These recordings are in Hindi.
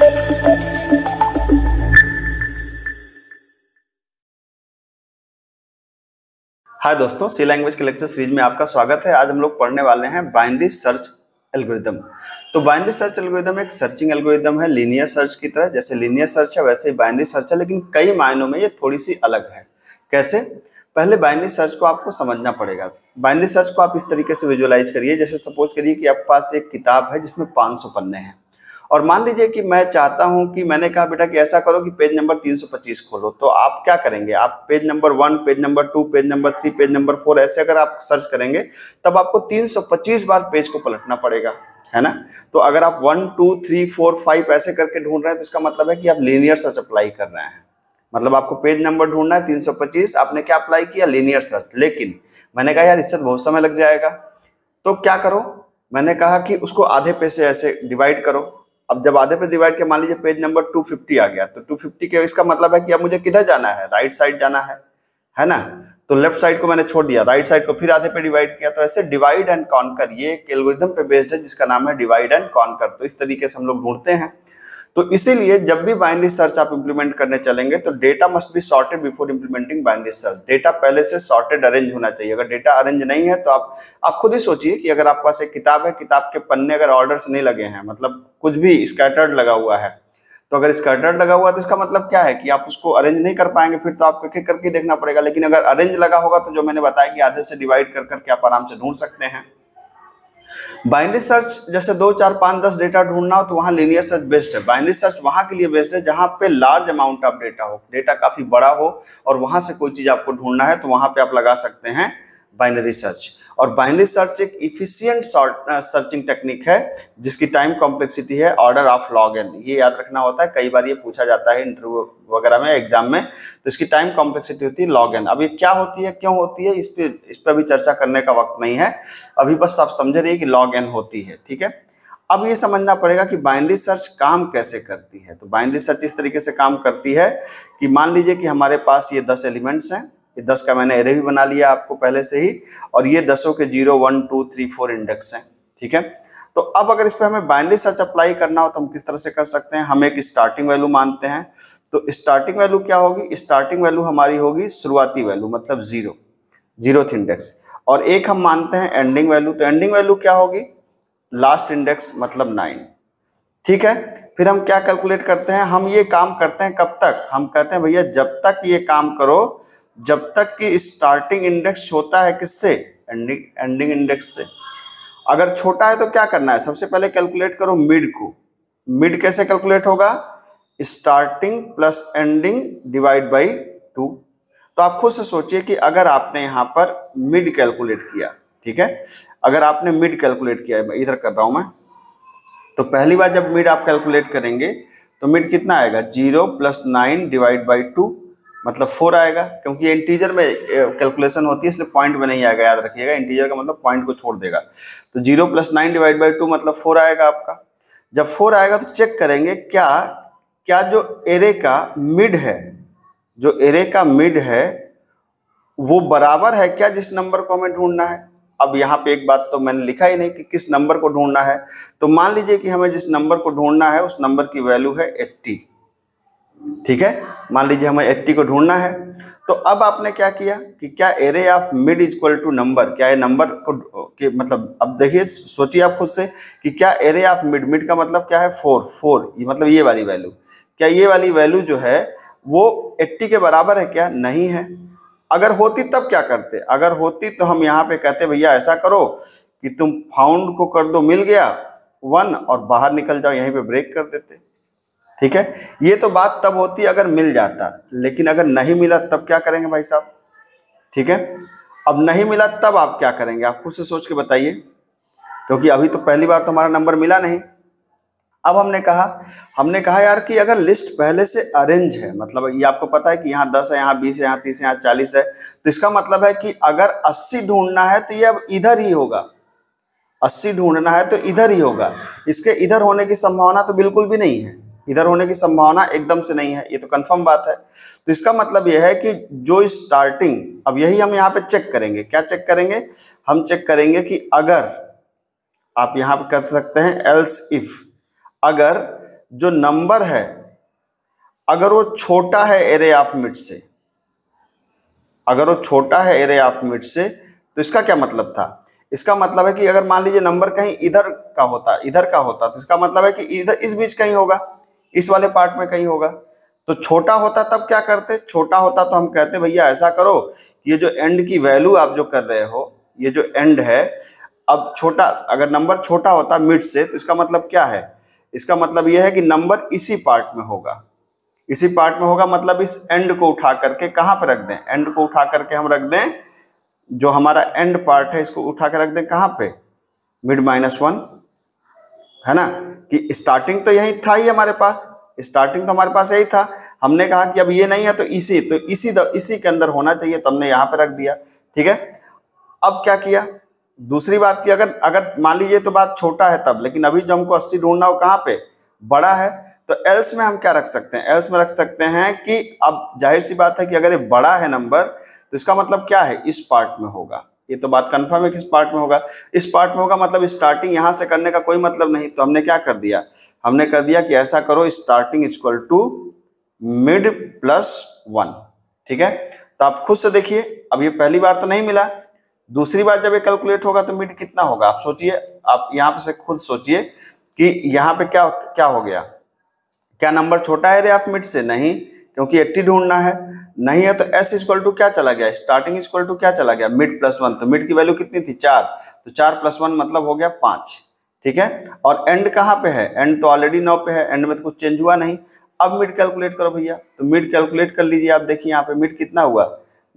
हाय दोस्तों, सी लैंग्वेज के लेक्चर सीरीज में आपका स्वागत है। आज हम लोग पढ़ने वाले हैं बाइनरी सर्च एल्गोरिदम। तो बाइनरी सर्च एल्गोरिदम एक सर्चिंग एल्गोरिदम है, लीनियर सर्च की तरह। जैसे लीनियर सर्च है वैसे ही बाइनरी सर्च है, लेकिन कई मायनों में ये थोड़ी सी अलग है। कैसे? पहले बाइनरी सर्च को आपको समझना पड़ेगा। बाइनरी सर्च को आप इस तरीके से विजुअलाइज करिए, जैसे सपोज करिए कि आपके पास एक किताब है जिसमें 500 पन्ने हैं, और मान लीजिए कि मैं चाहता हूं कि मैंने कहा बेटा कि ऐसा करो कि पेज नंबर 325 खोलो। तो आप क्या करेंगे? आप page number 1, page number 2, page number 3, page number 4 ऐसे अगर आप सर्च करेंगे तब आपको 325 बार पेज को पलटना पड़ेगा, है ना। तो अगर आप 1, 2, 3, 4, 5 ऐसे करके ढूंढ रहे हैं तो इसका मतलब है कि आप लीनियर सर्च अप्लाई कर रहे हैं। मतलब आपको पेज नंबर ढूंढना है 325, आपने क्या अप्लाई किया? Linear search. लेकिन मैंने कहा यार इससे बहुत समय लग जाएगा, तो क्या करो? मैंने कहा कि उसको आधे पे से ऐसे डिवाइड करो। अब जब आधे पे डिवाइड के मान लीजिए पेज नंबर 250 आ गया, तो 250 के इसका मतलब है कि अब मुझे किधर जाना है? राइट साइड जाना है ना। तो लेफ्ट साइड को मैंने छोड़ दिया, राइट साइड को फिर आधे पे डिवाइड किया। तो ऐसे डिवाइड एंड कॉन्कर, ये एक एल्गोरिथम पे बेस्ड है जिसका नाम है डिवाइड एंड कॉन्कर। तो इस तरीके से हम लोग ढूंढते हैं। तो इसीलिए जब भी बाइनरी सर्च आप इंप्लीमेंट करने चलेंगे तो data must be sorted before implementing binary search. Data पहले से सॉर्टेड अरेंज होना चाहिए। अगर डेटा अरेंज नहीं है तो आप खुद ही सोचिए कि अगर आपके पास एक किताब है, किताब के पन्ने अगर ऑर्डर से नहीं लगे हैं, मतलब कुछ भी स्कैटर्ड लगा हुआ है, तो अगर स्कैटर्ड लगा हुआ है तो इसका मतलब क्या है कि आप उसको अरेंज नहीं कर पाएंगे, फिर तो आपको एक करके देखना पड़ेगा। लेकिन अगर अरेंज लगा होगा तो जो मैंने बताया कि आधे से डिवाइड कर करके आप आराम से ढूंढ सकते हैं। बाइनरी सर्च जैसे 2, 4, 5, 10 डेटा ढूंढना हो तो वहां लीनियर सर्च बेस्ट है। बाइनरी सर्च वहां के लिए बेस्ट है जहां पे लार्ज अमाउंट ऑफ डेटा हो, डेटा काफी बड़ा हो और वहां से कोई चीज आपको ढूंढना है, तो वहां पे आप लगा सकते हैं बाइनरी सर्च। और बाइनरी सर्च एक इफिशिएंट सर्चिंग टेक्निक है जिसकी टाइम कॉम्प्लेक्सिटी है ऑर्डर ऑफ log n। ये याद रखना होता है, कई बार ये पूछा जाता है इंटरव्यू वगैरह में, एग्जाम में। तो इसकी टाइम कॉम्प्लेक्सिटी होती है log n। अब ये क्या होती है, क्यों होती है, इस पे अभी चर्चा करने का वक्त नहीं है। अभी बस आप समझ रहिए कि log n होती है, ठीक है। अब ये समझना पड़ेगा कि बाइनरी सर्च काम कैसे करती है। तो बाइनरी सर्च इस तरीके से काम करती है कि मान लीजिए कि हमारे पास ये 10 एलिमेंट्स हैं, ये 10 का मैंने एरे भी बना लिया आपको पहले से ही, और ये 10 के 0, 1, 2, 3, 4 इंडेक्स हैं, ठीक है। तो अब अगर इस पे हमें बाइनरी सर्च अप्लाई करना हो तो हम किस तरह से कर सकते हैं? हम एक स्टार्टिंग वैल्यू मानते हैं। तो स्टार्टिंग वैल्यू क्या होगी? स्टार्टिंग वैल्यू हमारी होगी शुरुआती वैल्यू, मतलब 0th इंडेक्स। और एक हम मानते हैं एंडिंग वैल्यू। तो एंडिंग वैल्यू क्या होगी? लास्ट इंडेक्स, मतलब 9, ठीक है। फिर हम क्या कैलकुलेट करते हैं? हम ये काम करते हैं कब तक? हम कहते हैं भैया जब तक ये काम करो जब तक कि स्टार्टिंग इंडेक्स छोटा है किससे? एंडिंग इंडेक्स से। अगर छोटा है तो क्या करना है? सबसे पहले कैलकुलेट करो मिड को। मिड कैसे कैलकुलेट होगा? Starting plus ending divide by 2। तो आप खुद से सोचिए कि अगर आपने यहाँ पर मिड कैलकुलेट किया, ठीक है, अगर आपने मिड कैलकुलेट किया, इधर कर रहा हूं मैं, तो पहली बार जब मिड आप कैलकुलेट करेंगे तो मिड कितना आएगा? 0 + 9 डिवाइड बाई 2, मतलब 4 आएगा। क्योंकि ये इंटीजर में कैलकुलेशन होती है इसलिए पॉइंट में नहीं आएगा, याद रखिएगा। इंटीजर का मतलब पॉइंट को छोड़ देगा। तो 0 + 9 डिवाइड बाई 2 मतलब 4 आएगा आपका। जब 4 आएगा तो चेक करेंगे क्या जो एरे का मिड है, जो एरे का मिड है वो बराबर है क्या जिस नंबर को हमें ढूंढना है। अब यहाँ पे एक बात तो मैंने लिखा ही नहीं कि किस नंबर को ढूंढना है। तो मान लीजिए कि हमें जिस नंबर को ढूंढना है उस नंबर की वैल्यू है 80, ठीक है। मान लीजिए हमें 80 को ढूंढना है। तो अब आपने क्या किया कि क्या array of mid equal to number, क्या ये नंबर को मतलब अब देखिए, सोचिए आप खुद से कि क्या एरे ऑफ मिड का मतलब क्या है? 4, ये मतलब ये वाली वैल्यू, क्या ये वाली वैल्यू जो है वो 80 के बराबर है? क्या नहीं है। अगर होती तब क्या करते? अगर होती तो हम यहाँ पे कहते भैया ऐसा करो कि तुम फाउंड को कर दो मिल गया 1 और बाहर निकल जाओ, यहीं पे ब्रेक कर देते, ठीक है। ये तो बात तब होती अगर मिल जाता, लेकिन अगर नहीं मिला तब क्या करेंगे भाई साहब, ठीक है। अब नहीं मिला तब आप क्या करेंगे? आप खुद से सोच के बताइए, क्योंकि अभी तो पहली बार तो हमारा नंबर मिला नहीं। अब हमने कहा यार कि अगर लिस्ट पहले से अरेंज है, मतलब ये आपको पता है कि यहाँ 10 है, यहाँ 20 है, यहाँ 30 है, यहाँ 40 है, तो इसका मतलब है कि अगर 80 ढूंढना है तो ये अब इधर ही होगा। 80 ढूंढना है तो इधर ही होगा। इसके इधर होने की संभावना तो बिल्कुल भी नहीं है, इधर होने की संभावना एकदम से नहीं है, ये तो कंफर्म बात है। तो इसका मतलब यह है कि जो स्टार्टिंग, अब यही हम यहाँ पे चेक करेंगे। क्या चेक करेंगे? हम चेक करेंगे कि अगर आप यहाँ पे कर सकते हैं एल्स इफ, अगर जो नंबर है अगर वो छोटा है एरे ऑफ मिड से, अगर वो छोटा है एरे ऑफ मिड से, तो इसका क्या मतलब था? इसका मतलब है कि अगर मान लीजिए नंबर कहीं इधर का होता, तो इसका मतलब है कि इधर इस बीच कहीं होगा, इस वाले पार्ट में कहीं होगा। तो छोटा होता तब क्या करते? छोटा होता तो हम कहते भैया ऐसा करो, ये जो एंड की वैल्यू आप जो कर रहे हो, ये जो एंड है, अब छोटा, अगर नंबर छोटा होता मिड से, तो इसका मतलब क्या है? इसका मतलब यह है कि नंबर इसी पार्ट में होगा, इसी पार्ट में होगा, मतलब इस एंड को उठा करके कहाँ पे रख दें? एंड को उठा करके हम रख दें, जो हमारा एंड पार्ट है इसको उठा के रख दें कहाँ पे? मिड -1, है ना? कि स्टार्टिंग तो यही था ही हमारे पास, स्टार्टिंग तो हमारे पास यही था। हमने कहा कि अब ये नहीं है तो इसी के अंदर होना चाहिए, तो हमने यहाँ पे रख दिया। ठीक है, अब क्या किया? दूसरी बात की, अगर अगर मान लीजिए तो बात छोटा है तब, लेकिन अभी जो हमको 80 ढूंढना हो कहाँ पे? बड़ा है। तो एल्स में हम क्या रख सकते हैं? एल्स में रख सकते हैं कि अब जाहिर सी बात है कि अगर ये बड़ा है नंबर, तो इसका मतलब क्या है? इस पार्ट में होगा। ये तो बात कंफर्म है कि इस पार्ट में होगा, इस पार्ट में होगा, मतलब स्टार्टिंग यहां से करने का कोई मतलब नहीं। तो हमने क्या कर दिया? हमने कर दिया कि ऐसा करो, स्टार्टिंग इक्वल टू मिड +1। ठीक है, तो आप खुद से देखिए, अब ये पहली बार तो नहीं मिला, दूसरी बार जब ये कैलकुलेट होगा तो मिड कितना होगा? आप सोचिए, आप यहाँ पे से खुद सोचिए कि यहाँ पे क्या क्या हो गया? क्या नंबर छोटा है रे आप मिड से? नहीं, क्योंकि 80 ढूंढना है। नहीं है तो s इक्वल टू क्या चला गया? स्टार्टिंग इक्वल टू क्या चला गया? मिड +1। तो मिड की वैल्यू कितनी थी? 4, तो 4 + 1 मतलब हो गया 5। ठीक है, और एंड कहाँ पे है? एंड तो ऑलरेडी 9 पे है, एंड में तो कुछ चेंज हुआ नहीं। अब मिड कैलकुलेट करो भैया, तो मिड कैलकुलेट कर लीजिए। आप देखिए यहाँ पे मिड कितना हुआ?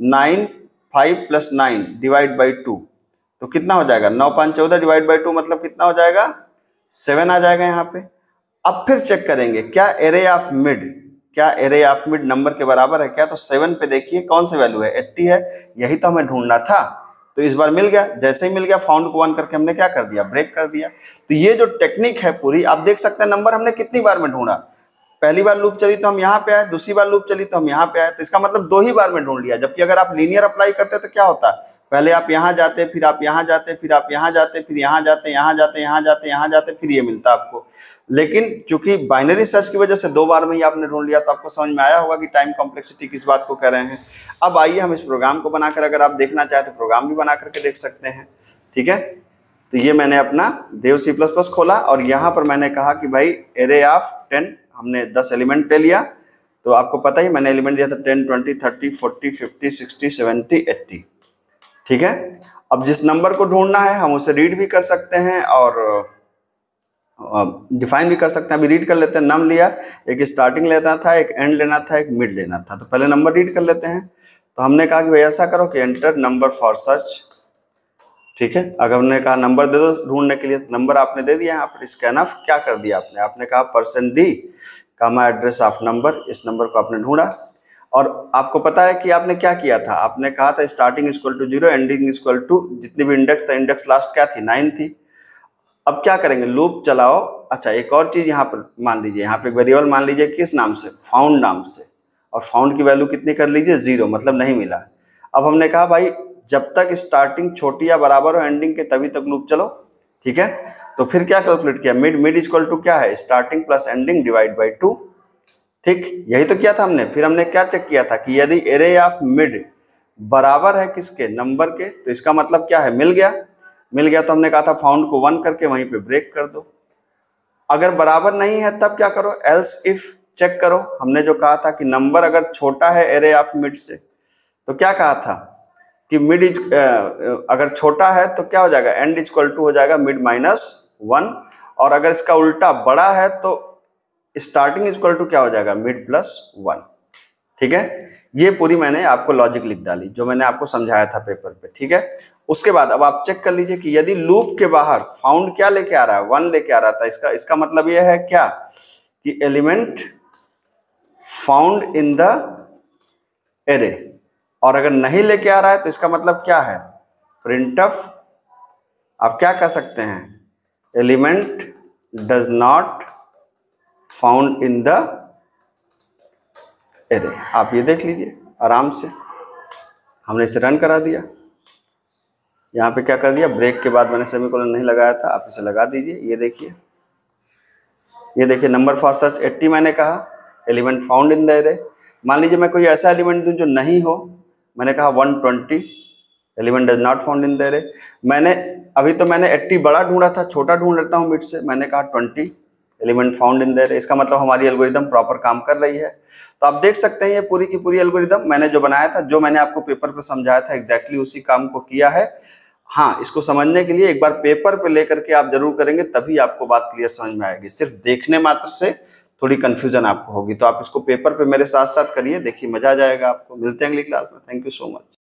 9, 5 + 9 डिवाइड बाई 2, तो कितना हो जाएगा? 9 5 14 डिवाइड बाई 2 मतलब कितना हो जाएगा? 7 आ जाएगा यहाँ पे। अब फिर चेक करेंगे क्या एरे ऑफ मिड, क्या एरे ऑफ मिड नंबर के बराबर है क्या? तो 7 पे देखिए कौन सी वैल्यू है? 80 है, यही तो हमें ढूंढना था। तो इस बार मिल गया। जैसे ही मिल गया, फाउंड को 1 करके हमने क्या कर दिया? ब्रेक कर दिया। तो ये जो टेक्निक है पूरी, आप देख सकते हैं नंबर हमने कितनी बार में ढूंढा। पहली बार लूप चली तो हम यहाँ पे आए, दूसरी बार लूप चली तो हम यहाँ पे आए, तो इसका मतलब 2 ही बार में ढूंढ लिया। जबकि अगर आप लीनियर अप्लाई करते तो क्या होता? पहले आप यहाँ जाते, फिर आप यहाँ जाते, फिर आप यहाँ जाते, फिर यहाँ जाते, यहाँ जाते, यहाँ जाते, यहाँ जाते, फिर ये मिलता आपको। लेकिन चूंकि बाइनरी सर्च की वजह से 2 बार में ही आपने ढूंढ लिया, तो आपको समझ में आया होगा कि टाइम कॉम्प्लेक्सिटी किस बात को कह रहे हैं। अब आइए हम इस प्रोग्राम को बनाकर, अगर आप देखना चाहें तो प्रोग्राम भी बना करके देख सकते हैं। ठीक है, तो ये मैंने अपना देव C++ खोला, और यहाँ पर मैंने कहा कि भाई एरे ऑफ 10, हमने 10 एलिमेंट ले लिया। तो आपको पता ही मैंने एलिमेंट दिया था 10, 20, 30, 40, 50, 60, 70, 80। ठीक है, अब जिस नंबर को ढूंढना है हम उसे रीड भी कर सकते हैं और डिफाइन भी कर सकते हैं। अभी रीड कर लेते हैं। नम लिया, एक स्टार्टिंग लेना था, एक एंड लेना था, एक मिड लेना था। तो पहले नंबर रीड कर लेते हैं। तो हमने कहा कि भाई ऐसा करो कि एंटर नंबर फॉर सर्च। ठीक है, अगर हमने कहा नंबर दे दो ढूंढने के लिए, नंबर आपने दे दिया। यहाँ पर स्कैन ऑफ क्या कर दिया आपने कहा %d comma address of number, इस नंबर को आपने ढूंढा। और आपको पता है कि आपने क्या किया था? आपने कहा था starting equal to 0, ending equal to, जितनी भी इंडेक्स था, इंडेक्स लास्ट क्या थी? 9 थी। अब क्या करेंगे? लूप चलाओ। अच्छा, एक और चीज यहाँ पर मान लीजिए, यहाँ पे वेरिएबल मान लीजिए किस नाम से? फाउंड नाम से। और फाउंड की वैल्यू कितनी कर लीजिए? 0, मतलब नहीं मिला। अब हमने कहा भाई जब तक स्टार्टिंग छोटी या बराबर हो एंडिंग के, तभी तक लूप चलो। ठीक है, तो फिर क्या कैलकुलेट किया? मिड इक्वल टू क्या है? Starting plus ending divide by 2। ठीक, यही तो किया था हमने। फिर हमने क्या चेक किया था कि यदि एरे ऑफ मिड बराबर है किसके? नंबर के, तो इसका मतलब क्या है? मिल गया। मिल गया तो हमने कहा था फाउंड को 1 करके वहीं पे ब्रेक कर दो। अगर बराबर नहीं है तब क्या करो? एल्स इफ चेक करो। हमने जो कहा था कि नंबर अगर छोटा है एरे ऑफ मिड से, तो क्या कहा था कि मिड अगर छोटा है तो क्या हो जाएगा? एंड इक्वल टू हो जाएगा मिड -1। और अगर इसका उल्टा बड़ा है तो स्टार्टिंग इक्वल टू क्या हो जाएगा? मिड +1। ठीक है, ये पूरी मैंने आपको लॉजिक लिख डाली जो मैंने आपको समझाया था पेपर पे। ठीक है, उसके बाद अब आप चेक कर लीजिए कि यदि लूप के बाहर फाउंड क्या लेके आ रहा है? 1 लेके आ रहा था। इसका मतलब यह है क्या कि element found in the array. और अगर नहीं लेके आ रहा है तो इसका मतलब क्या है? प्रिंटफ। आप क्या कह सकते हैं? Element does not found in the array. आप ये देख लीजिए आराम से। हमने इसे रन करा दिया। यहाँ पे क्या कर दिया? ब्रेक के बाद मैंने सेमीकोलन नहीं लगाया था, आप इसे लगा दीजिए। ये देखिए ये देखिए नंबर फॉर सर्च 80 मैंने कहा, element found in the array. मान लीजिए मैं कोई ऐसा एलिमेंट दूं जो नहीं हो, मैंने कहा 120, element does not found in the array. अभी तो मैंने 80 बड़ा ढूंढा था, छोटा ढूंढ लेता हूँ मिड से, मैंने कहा 20, element found in the array. इसका मतलब हमारी एल्गोरिदम प्रॉपर काम कर रही है। तो आप देख सकते हैं ये पूरी की पूरी एल्गोरिदम मैंने जो बनाया था, जो मैंने आपको पेपर पे समझाया था, एग्जैक्टली उसी काम को किया है। हाँ, इसको समझने के लिए एक बार पेपर पे लेकर के आप जरूर करेंगे, तभी आपको बात क्लियर समझ में आएगी। सिर्फ देखने मात्र से थोड़ी कंफ्यूजन आपको होगी, तो आप इसको पेपर पे मेरे साथ साथ करिए, देखिए मजा आ जाएगा आपको। मिलते हैं अगली क्लास में। Thank you so much.